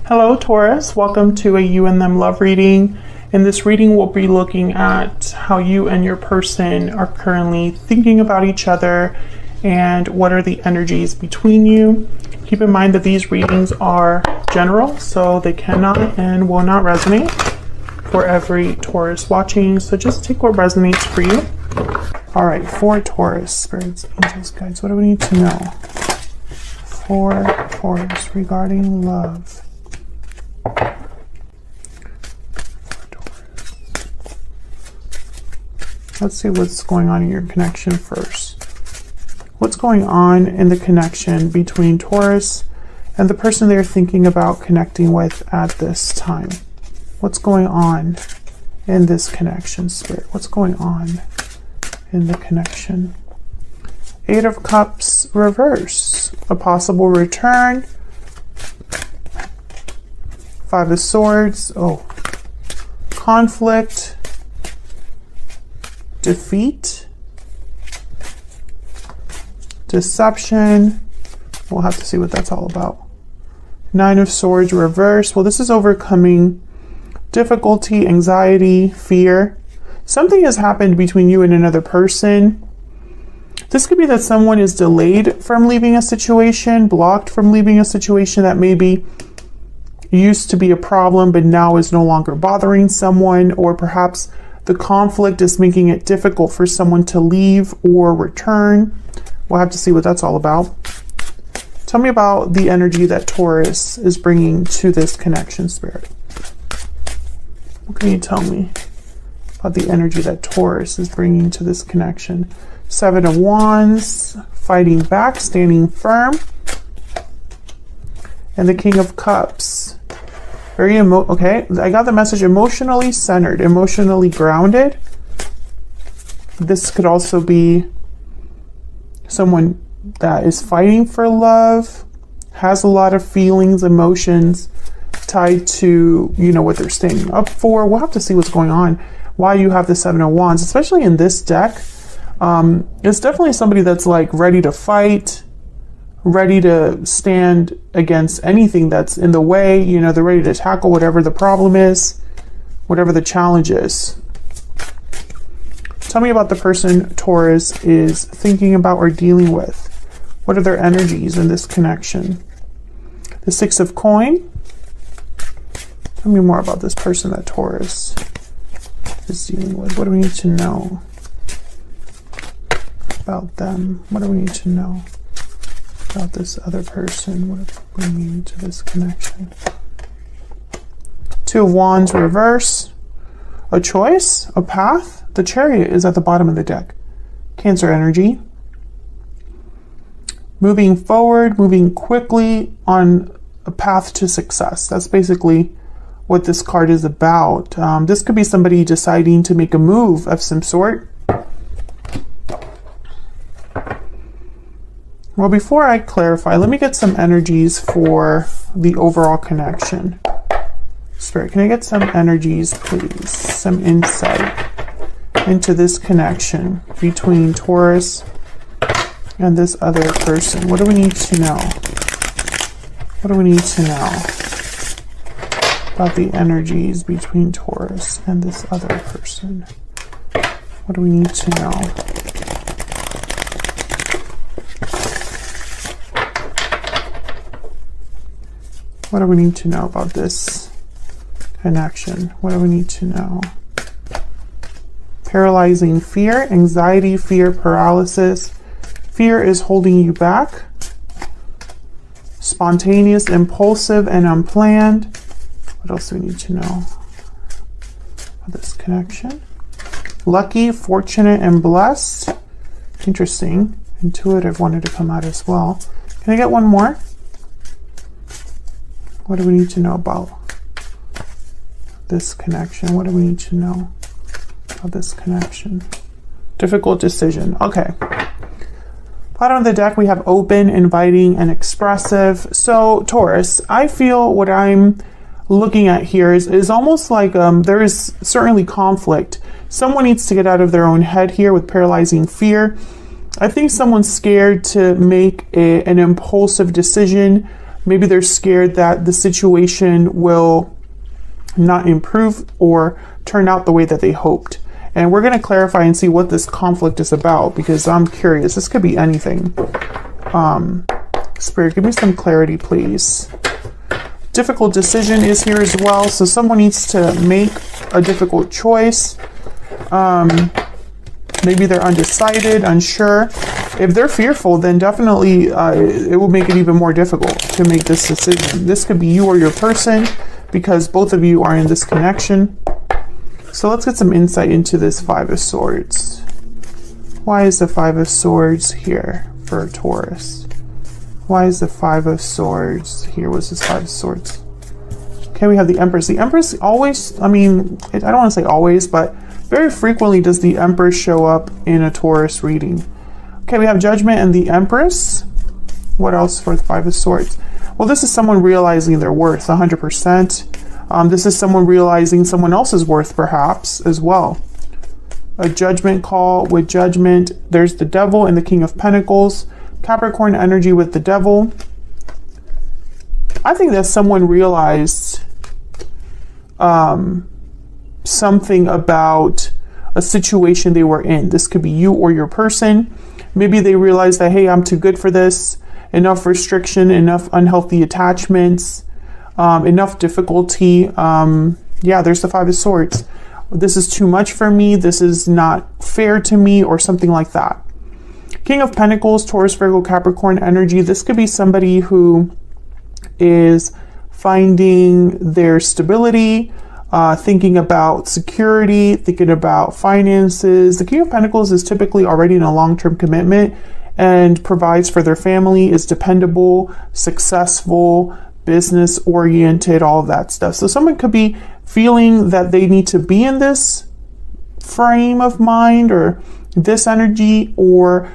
Hello Taurus, welcome to a you and them love reading. In this reading we'll be looking at how you and your person are currently thinking about each other and what are the energies between you. Keep in mind that these readings are general, so they cannot and will not resonate for every Taurus watching, so just take what resonates for you. All right, for Taurus, spirits, angels, guides, what do we need to know for Taurus regarding love? Let's see what's going on in your connection first. What's going on in the connection between Taurus and the person they're thinking about connecting with at this time? What's going on in this connection, Spirit? What's going on in the connection? Eight of Cups reverse. A possible return. Five of Swords. Oh. Conflict. Defeat. Deception. We'll have to see what that's all about. Nine of Swords reverse. Well, this is overcoming difficulty, anxiety, fear. Something has happened between you and another person. This could be that someone is delayed from leaving a situation, blocked from leaving a situation that maybe used to be a problem but now is no longer bothering someone, or perhaps the conflict is making it difficult for someone to leave or return. We'll have to see what that's all about. Tell me about the energy that Taurus is bringing to this connection, Spirit. What can you tell me about the energy that Taurus is bringing to this connection? Seven of Wands, fighting back, standing firm. And the King of Cups. Very okay, I got the message emotionally centered, emotionally grounded. This could also be someone that is fighting for love, has a lot of feelings, emotions tied to, you know, what they're standing up for. We'll have to see what's going on, why you have the Seven of Wands, especially in this deck. It's definitely somebody that's like ready to fight, ready to stand against anything that's in the way. You know, they're ready to tackle whatever the problem is, whatever the challenge is. Tell me about the person Taurus is thinking about or dealing with. What are their energies in this connection? The Six of Coin. Tell me more about this person that Taurus is dealing with. What do we need to know about them? What do we need to know about this other person? What are they bringing to this connection? Two of Wands reverse. A choice, a path. The Chariot is at the bottom of the deck. Cancer energy. Moving forward, moving quickly on a path to success. That's basically what this card is about. This could be somebody deciding to make a move of some sort. Well, before I clarify, let me get some energies for the overall connection. Spirit, can I get some energies, please? Some insight into this connection between Taurus and this other person. What do we need to know? What do we need to know about the energies between Taurus and this other person? What do we need to know? What do we need to know about this connection? What do we need to know? Paralyzing fear, anxiety, fear, paralysis. Fear is holding you back. Spontaneous, impulsive, and unplanned. What else do we need to know about this connection? Lucky, fortunate, and blessed. Interesting. Intuitive wanted to come out as well. Can I get one more? What do we need to know about this connection? What do we need to know about this connection? Difficult decision. Okay. Bottom of the deck, we have open, inviting, and expressive. So, Taurus, I feel what I'm looking at here is almost like there is certainly conflict. Someone needs to get out of their own head here with paralyzing fear. I think someone's scared to make an impulsive decision Maybe they're scared that the situation will not improve or turn out the way that they hoped. And we're going to clarify and see what this conflict is about, because I'm curious. This could be anything. Spirit, give me some clarity, please. Difficult decision is here as well. So someone needs to make a difficult choice. Maybe they're undecided, unsure. If they're fearful, then definitely it will make it even more difficult to make this decision. This could be you or your person, because both of you are in this connection. So let's get some insight into this Five of Swords. Why is the Five of Swords here for Taurus? Why is the Five of Swords here? What's this Five of Swords? Okay, we have the Empress. The Empress always, I mean, I don't want to say always, but very frequently does the Empress show up in a Taurus reading. Okay, we have Judgment and the Empress. What else for the Five of Swords? Well, this is someone realizing their worth 100%. This is someone realizing someone else's worth, perhaps, as well. A judgment call with Judgment. There's the Devil and the King of Pentacles. Capricorn energy with the Devil. I think that someone realized something about a situation they were in. This could be you or your person. Maybe they realized that, hey, I'm too good for this. Enough restriction, enough unhealthy attachments, enough difficulty. Yeah, there's the Five of Swords. This is too much for me. This is not fair to me, or something like that. King of Pentacles, Taurus, Virgo, Capricorn energy. This could be somebody who is finding their stability, thinking about security, thinking about finances. The King of Pentacles is typically already in a long-term commitment and provides for their family, is dependable, successful, business-oriented, all of that stuff. So someone could be feeling that they need to be in this frame of mind or this energy, or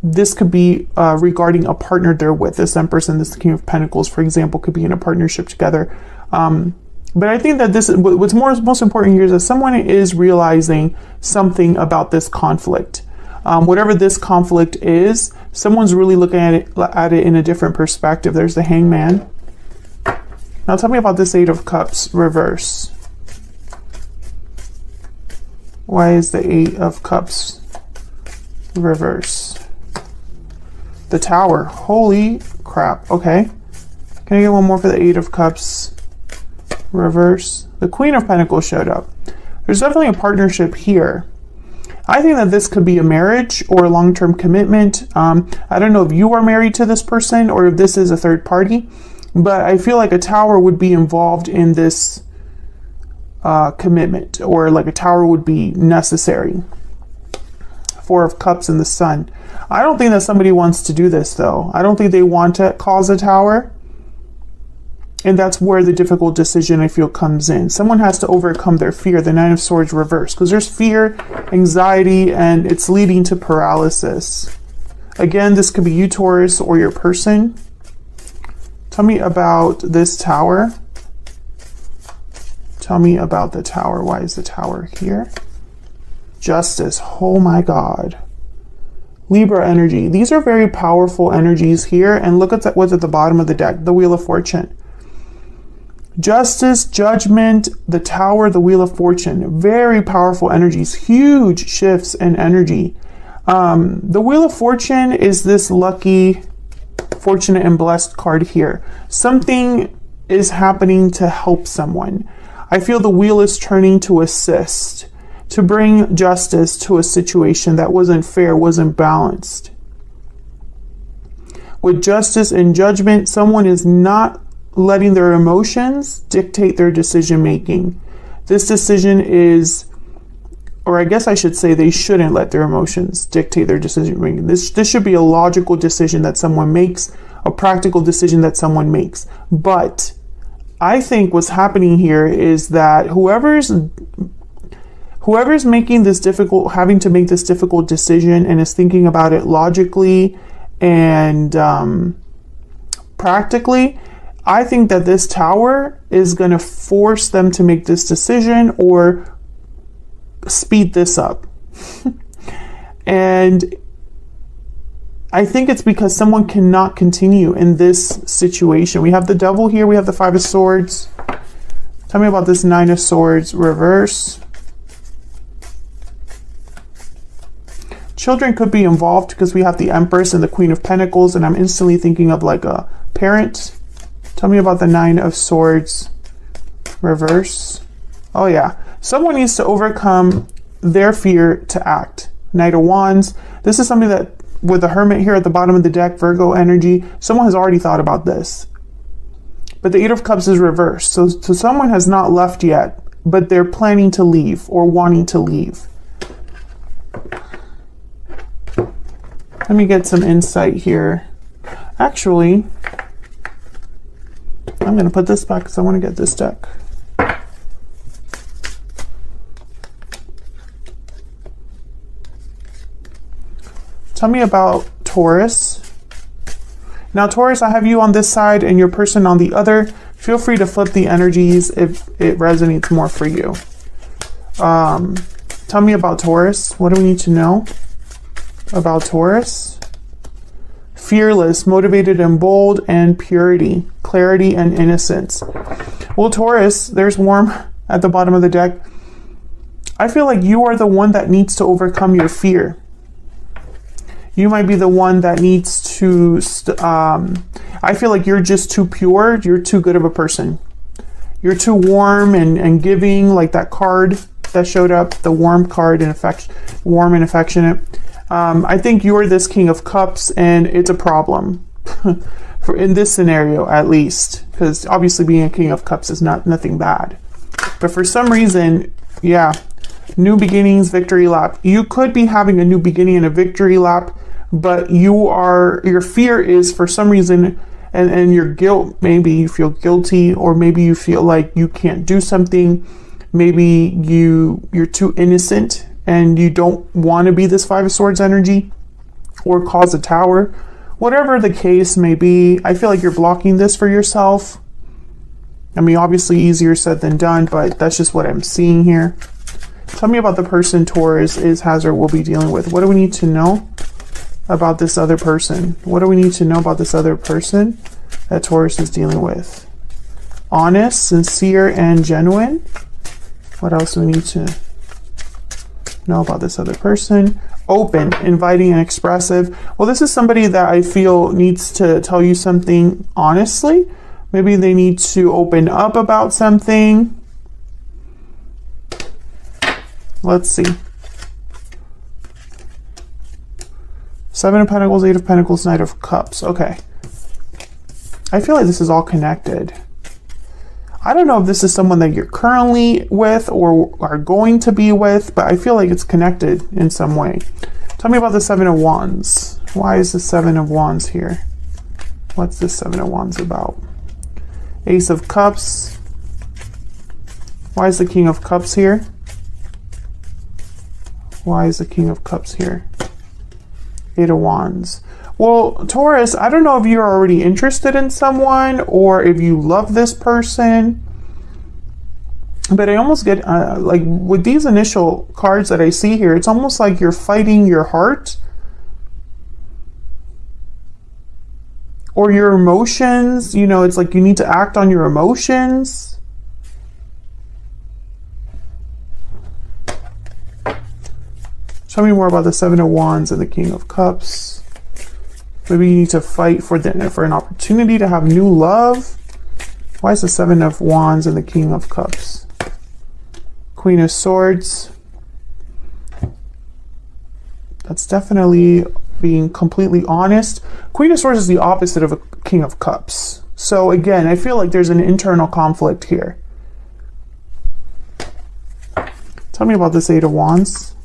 this could be regarding a partner they're with. This Empress and this King of Pentacles, for example, could be in a partnership together. But I think that what's most important here is that someone is realizing something about this conflict. Whatever this conflict is, someone's really looking at it in a different perspective. There's the Hangman. Now tell me about this Eight of Cups reverse. Why is the Eight of Cups reverse? The Tower. Holy crap. Okay. Can I get one more for the Eight of Cups reverse? The Queen of Pentacles showed up. There's definitely a partnership here. I think that this could be a marriage or a long-term commitment. I don't know if you are married to this person or if this is a third party, but I feel like a Tower would be involved in this commitment, or like a Tower would be necessary. Four of Cups and the Sun. I don't think that somebody wants to do this, though. I don't think they want to cause a Tower. And that's where the difficult decision, I feel, comes in. Someone has to overcome their fear, the Nine of Swords reverse, because there's fear, anxiety, and it's leading to paralysis. Again, this could be you, Taurus, or your person. Tell me about this Tower. Tell me about the Tower. Why is the Tower here? Justice. Oh my God. Libra energy. These are very powerful energies here. And look at what's at the bottom of the deck, the Wheel of Fortune. Justice, Judgment, the Tower, the Wheel of Fortune. Very powerful energies, huge shifts in energy. The Wheel of Fortune is this lucky, fortunate, and blessed card here. Something is happening to help someone. I feel the wheel is turning to assist, to bring justice to a situation that wasn't fair, wasn't balanced. With Justice and Judgment, someone is not letting their emotions dictate their decision making. This decision is, or I guess I should say, they shouldn't let their emotions dictate their decision making. This should be a logical decision that someone makes, a practical decision that someone makes. But I think what's happening here is that whoever's making this difficult, having to make this difficult decision and is thinking about it logically and practically, I think that this Tower is going to force them to make this decision or speed this up. And I think it's because someone cannot continue in this situation. We have the Devil here. We have the Five of Swords. Tell me about this Nine of Swords reverse. Children could be involved because we have the Empress and the Queen of Pentacles, and I'm instantly thinking of like a parent. Tell me about the Nine of Swords reverse. Oh yeah. Someone needs to overcome their fear to act. Knight of Wands. This is something that, with the Hermit here at the bottom of the deck, Virgo energy, someone has already thought about this. But the Eight of Cups is reversed. So someone has not left yet, but they're planning to leave or wanting to leave. Let me get some insight here. Actually, I'm going to put this back because I want to get this deck. Tell me about Taurus. Now, Taurus, I have you on this side and your person on the other. Feel free to flip the energies if it resonates more for you. Tell me about Taurus. What do we need to know about Taurus? Fearless, motivated and bold, and purity, clarity and innocence. Well, Taurus, there's warm at the bottom of the deck. I feel like you are the one that needs to overcome your fear. You might be the one that needs to, I feel like you're just too pure. You're too good of a person. You're too warm and giving, like that card that showed up, the warm card and warm and affectionate. I think you're this King of Cups, and it's a problem in this scenario, at least, because obviously being a King of Cups is nothing bad. But for some reason, yeah, new beginnings, victory lap. You could be having a new beginning and a victory lap, but your fear is for some reason, and your guilt, maybe you feel guilty, or maybe you feel like you can't do something. Maybe you're too innocent and you don't want to be this Five of Swords energy or cause a tower. Whatever the case may be, I feel like you're blocking this for yourself. I mean, obviously easier said than done, but that's just what I'm seeing here. Tell me about the person Taurus has or will be dealing with. What do we need to know about this other person? What do we need to know about this other person that Taurus is dealing with? Honest, sincere, and genuine. What else do we need to know about this other person? Open, inviting, and expressive. Well, this is somebody that I feel needs to tell you something honestly. Maybe they need to open up about something. Let's see. Seven of Pentacles, Eight of Pentacles, Knight of Cups. Okay. I feel like this is all connected. I don't know if this is someone that you're currently with or are going to be with, but I feel like it's connected in some way. Tell me about the Seven of Wands. Why is the Seven of Wands here? What's the Seven of Wands about? Ace of Cups. Why is the King of Cups here? Why is the King of Cups here? Eight of Wands. Well, Taurus, I don't know if you're already interested in someone or if you love this person, but I almost get, like with these initial cards that I see here, it's almost like you're fighting your heart or your emotions. You know, it's like you need to act on your emotions. Tell me more about the Seven of Wands and the King of Cups. Maybe you need to fight for an opportunity to have new love. Why is the Seven of Wands and the King of Cups? Queen of Swords. That's definitely being completely honest. Queen of Swords is the opposite of a King of Cups. So again, I feel like there's an internal conflict here. Tell me about this Eight of Wands.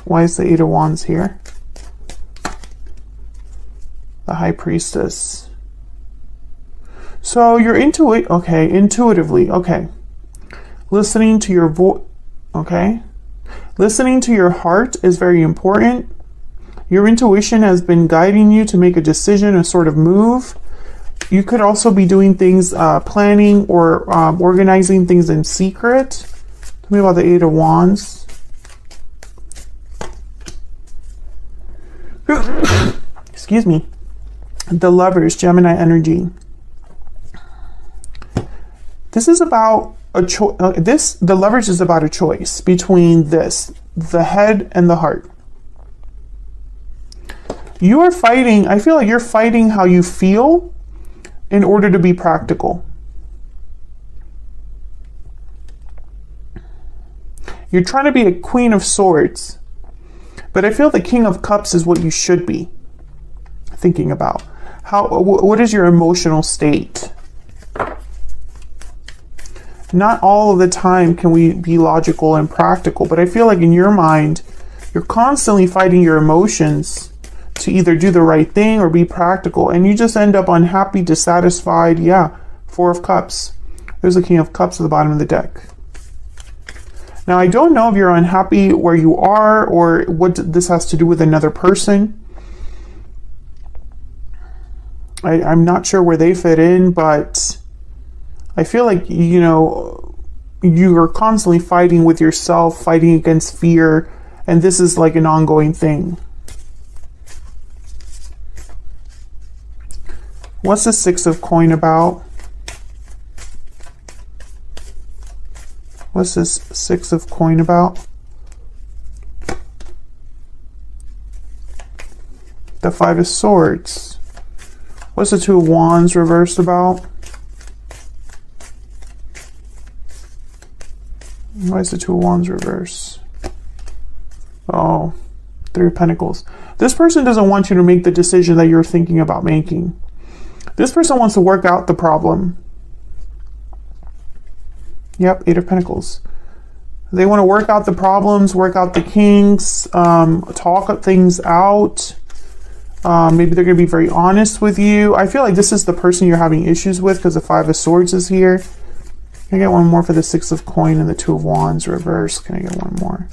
Why is the Eight of Wands here? The High Priestess. So you're into it, okay, intuitively, okay. Listening to your voice, okay. Listening to your heart is very important. Your intuition has been guiding you to make a decision, a sort of move. You could also be doing things, planning or organizing things in secret. Tell me about the Eight of Wands. Excuse me. The Lovers, Gemini energy. This is about a choice. The Lovers is about a choice between this, the head and the heart. You are fighting, I feel like you're fighting how you feel in order to be practical. You're trying to be a Queen of Swords, but I feel the King of Cups is what you should be thinking about. What is your emotional state? Not all of the time can we be logical and practical, but I feel like in your mind, you're constantly fighting your emotions to either do the right thing or be practical, and you just end up unhappy, dissatisfied. Yeah, Four of Cups. There's a King of Cups at the bottom of the deck. Now, I don't know if you're unhappy where you are or what this has to do with another person. I'm not sure where they fit in, but I feel like, you know, you are constantly fighting with yourself, fighting against fear, and this is like an ongoing thing. What's the Six of Coin about? What's this Six of Coin about? The Five of Swords. What's the Two of Wands reversed about? Why is the Two of Wands reverse? Oh, Three of Pentacles. This person doesn't want you to make the decision that you're thinking about making. This person wants to work out the problem. Yep, Eight of Pentacles. They want to work out the problems, work out the kinks, talk things out. Maybe they're going to be very honest with you. I feel like this is the person you're having issues with because the Five of Swords is here. Can I get one more for the Six of Coin and the Two of Wands reverse? Can I get one more?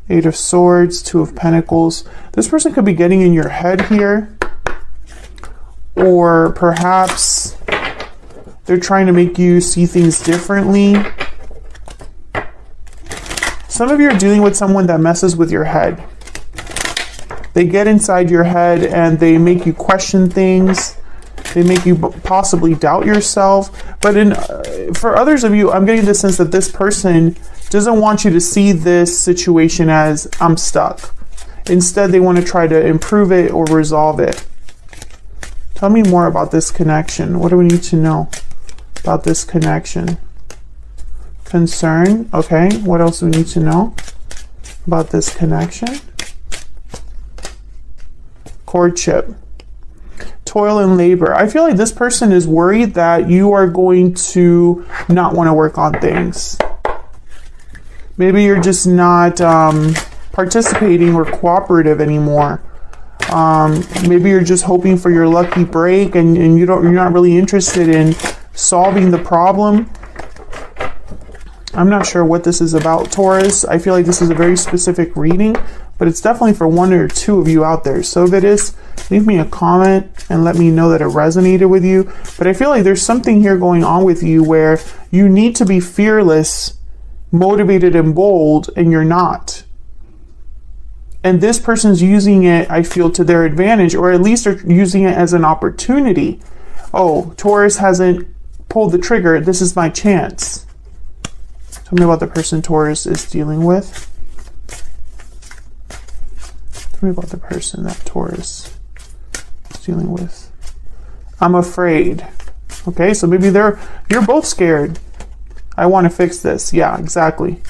Eight of Swords, Two of Pentacles. This person could be getting in your head here. Or perhaps they're trying to make you see things differently. Some of you are dealing with someone that messes with your head. They get inside your head and they make you question things. They make you possibly doubt yourself. But for others of you, I'm getting the sense that this person doesn't want you to see this situation as I'm stuck. Instead, they want to try to improve it or resolve it. Tell me more about this connection. What do we need to know about this connection? Concern. Okay. What else do we need to know about this connection? Courtship. Toil and labor. I feel like this person is worried that you are going to not want to work on things. Maybe you're just not participating or cooperative anymore. Maybe you're just hoping for your lucky break and you're not really interested in solving the problem. I'm not sure what this is about, Taurus. I feel like this is a very specific reading, but it's definitely for one or two of you out there. So if it is, leave me a comment and let me know that it resonated with you. But I feel like there's something here going on with you where you need to be fearless, motivated, and bold, and you're not. And this person's using it, I feel, to their advantage, or at least they're using it as an opportunity. Oh, Taurus hasn't pulled the trigger. This is my chance. Tell me about the person Taurus is dealing with. Tell me about the person that Taurus is dealing with. I'm afraid. Okay, so maybe you're both scared. I want to fix this. Yeah, exactly.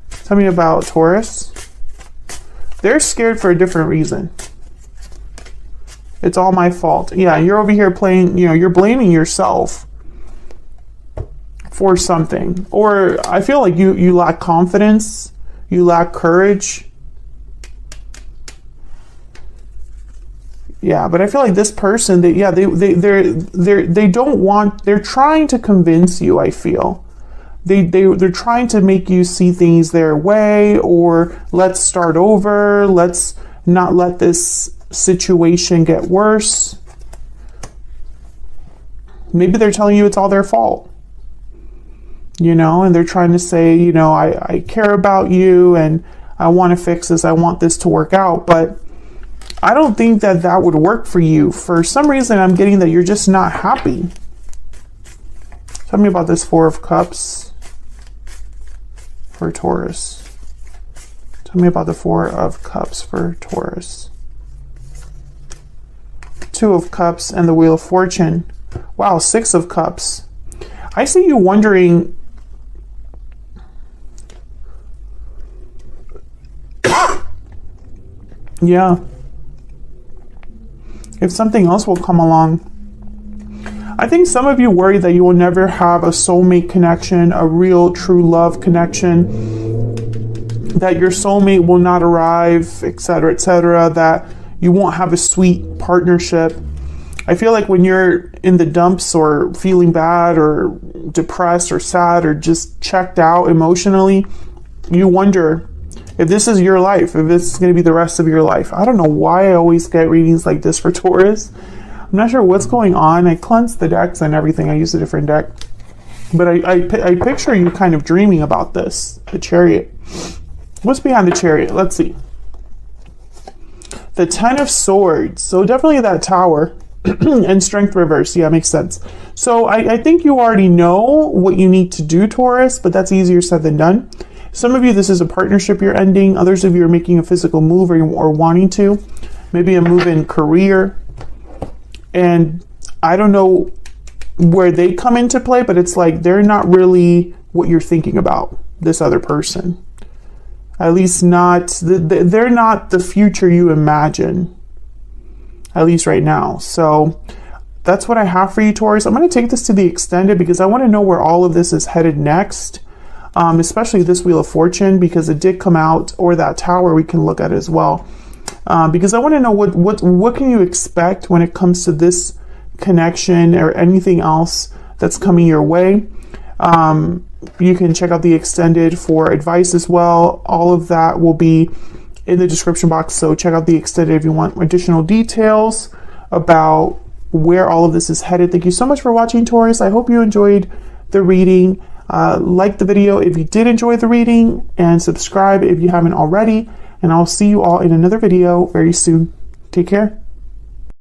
Tell me about Taurus. They're scared for a different reason. It's all my fault. Yeah, you're over here playing, you're blaming yourself for something. Or I feel like you lack confidence, you lack courage. Yeah, but I feel like this person, they don't want, they're trying to convince you, I feel. They're trying to make you see things their way, or let's start over, let's not let this situation get worse. Maybe they're telling you it's all their fault, and they're trying to say, I care about you and I want to fix this. I want this to work out. But I don't think that that would work for you. For some reason, I'm getting that you're just not happy. Tell me about this Four of Cups for Taurus. Tell me about the Four of Cups for Taurus. Two of Cups and the Wheel of Fortune. Wow, Six of Cups. I see you wondering, yeah, if something else will come along. I think some of you worry that you will never have a soulmate connection, a real true love connection, that your soulmate will not arrive, etc., that you won't have a sweet partnership. I feel like when you're in the dumps or feeling bad or depressed or sad or just checked out emotionally, you wonder if this is your life, if this is going to be the rest of your life. I don't know why I always get readings like this for Taurus. I'm not sure what's going on. I cleansed the decks and everything. I used a different deck. But I picture you kind of dreaming about this, the Chariot. What's behind the Chariot? Let's see. The Ten of Swords. So definitely that Tower. And Strength reverse. Yeah, makes sense. So I think you already know what you need to do, Taurus, but that's easier said than done. Some of you, this is a partnership you're ending. Others of you are making a physical move or wanting to. Maybe a move in career. And I don't know where they come into play, but it's like they're not really what you're thinking about, this other person. At least not, they're not the future you imagine. At least right now. So that's what I have for you, Taurus. I'm going to take this to the extended because I want to know where all of this is headed next, especially this Wheel of Fortune, because it did come out, or that Tower we can look at as well, because I want to know what can you expect when it comes to this connection or anything else that's coming your way. You can check out the extended for advice as well. All of that will be in the description box, so check out the extended if you want additional details about where all of this is headed. Thank you so much for watching, Taurus. I hope you enjoyed the reading. Like the video if you did enjoy the reading, and subscribe if you haven't already, and I'll see you all in another video very soon. Take care.